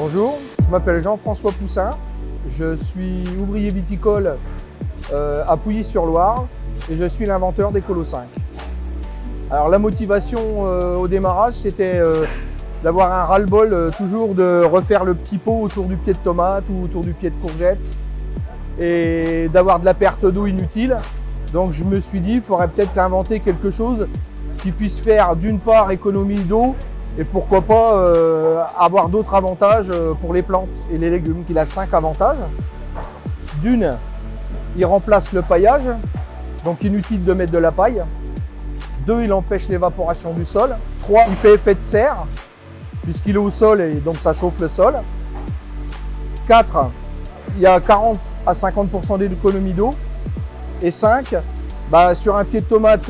Bonjour, je m'appelle Jean-François Poussin, je suis ouvrier viticole à Pouilly-sur-Loire et je suis l'inventeur d'Ecolo 5. Alors la motivation au démarrage, c'était d'avoir un ras-le-bol toujours de refaire le petit pot autour du pied de tomate ou autour du pied de courgette et d'avoir de la perte d'eau inutile. Donc je me suis dit, il faudrait peut-être inventer quelque chose qui puisse faire d'une part économie d'eau et pourquoi pas avoir d'autres avantages pour les plantes et les légumes. Il a 5 avantages. D'une, il remplace le paillage, donc inutile de mettre de la paille. 2, il empêche l'évaporation du sol. 3, il fait effet de serre, puisqu'il est au sol et donc ça chauffe le sol. 4, il y a 40 à 50% d'économie d'eau. Et 5, sur un pied de tomate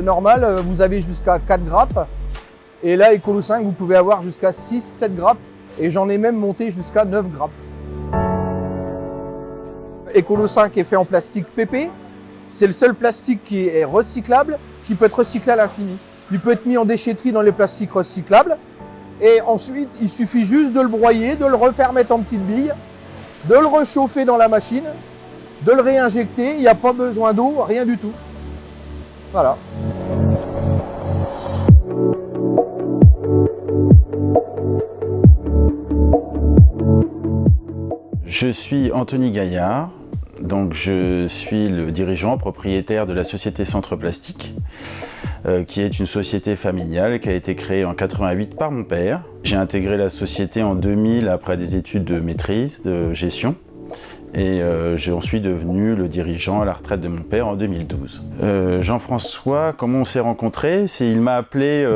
normal, vous avez jusqu'à 4 grappes. Et là, Ecolo 5, vous pouvez avoir jusqu'à 6-7 grappes. Et j'en ai même monté jusqu'à 9 grappes. Ecolo 5 est fait en plastique PP. C'est le seul plastique qui est recyclable, qui peut être recyclé à l'infini. Il peut être mis en déchetterie dans les plastiques recyclables. Et ensuite, il suffit juste de le broyer, de le refaire mettre en petites billes, de le réchauffer dans la machine, de le réinjecter. Il n'y a pas besoin d'eau, rien du tout. Voilà. Je suis Anthony Gaillard, donc je suis le dirigeant propriétaire de la société Centre Plastique, qui est une société familiale qui a été créée en 88 par mon père. J'ai intégré la société en 2000 après des études de maîtrise, de gestion, et j'en suis devenu le dirigeant à la retraite de mon père en 2012. Jean-François, comment on s'est rencontrés? Il m'a appelé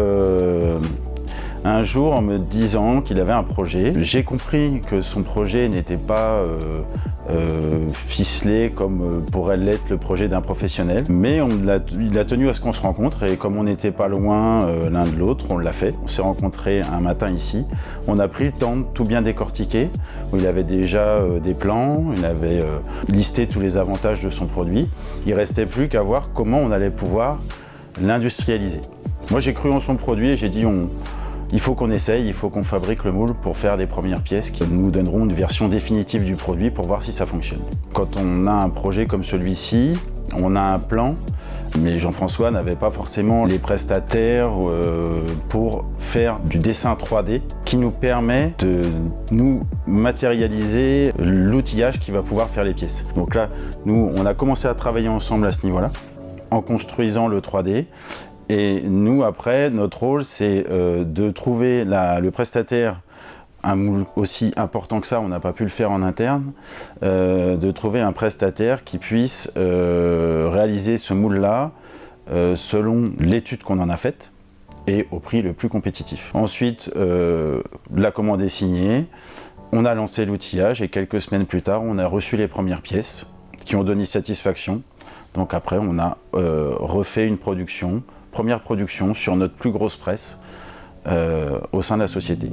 un jour en me disant qu'il avait un projet. J'ai compris que son projet n'était pas ficelé comme pourrait l'être le projet d'un professionnel, mais il a tenu à ce qu'on se rencontre et comme on n'était pas loin l'un de l'autre, on l'a fait. On s'est rencontrés un matin ici, on a pris le temps de tout bien décortiquer, où il avait déjà des plans, il avait listé tous les avantages de son produit. Il ne restait plus qu'à voir comment on allait pouvoir l'industrialiser. Moi j'ai cru en son produit et j'ai dit il faut qu'on essaye, il faut qu'on fabrique le moule pour faire des premières pièces qui nous donneront une version définitive du produit pour voir si ça fonctionne. Quand on a un projet comme celui-ci, on a un plan, mais Jean-François n'avait pas forcément les prestataires pour faire du dessin 3D qui nous permet de nous matérialiser l'outillage qui va pouvoir faire les pièces. Donc là, nous, on a commencé à travailler ensemble à ce niveau-là, en construisant le 3D. Et nous, après, notre rôle, c'est de trouver le prestataire, un moule aussi important que ça, on n'a pas pu le faire en interne, de trouver un prestataire qui puisse réaliser ce moule-là selon l'étude qu'on en a faite et au prix le plus compétitif. Ensuite, la commande est signée, on a lancé l'outillage et quelques semaines plus tard, on a reçu les premières pièces qui ont donné satisfaction. Donc après, on a refait une première production sur notre plus grosse presse au sein de la société.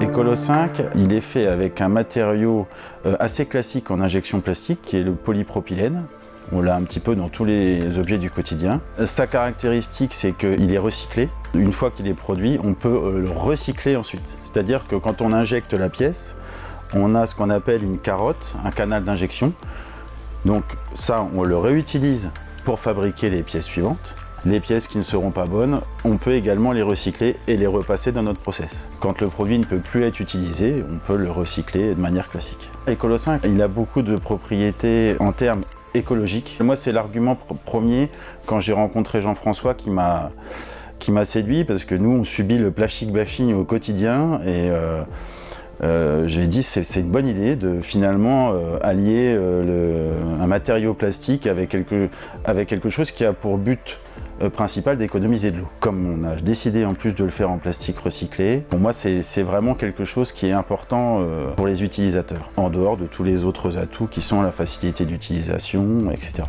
Ecolo 5, il est fait avec un matériau assez classique en injection plastique qui est le polypropylène. On l'a un petit peu dans tous les objets du quotidien. Sa caractéristique, c'est qu'il est recyclé. Une fois qu'il est produit, on peut le recycler ensuite. C'est-à-dire que quand on injecte la pièce, on a ce qu'on appelle une carotte, un canal d'injection. Donc ça, on le réutilise pour fabriquer les pièces suivantes. Les pièces qui ne seront pas bonnes, on peut également les recycler et les repasser dans notre process. Quand le produit ne peut plus être utilisé, on peut le recycler de manière classique. Ecolo 5, il a beaucoup de propriétés en termes écologiques. Moi, c'est l'argument premier quand j'ai rencontré Jean-François qui m'a séduit, parce que nous, on subit le plastic bashing au quotidien et j'ai dit c'est une bonne idée de finalement allier un matériau plastique avec quelque chose qui a pour but principal d'économiser de l'eau. Comme on a décidé en plus de le faire en plastique recyclé, pour moi c'est vraiment quelque chose qui est important pour les utilisateurs, en dehors de tous les autres atouts qui sont la facilité d'utilisation, etc.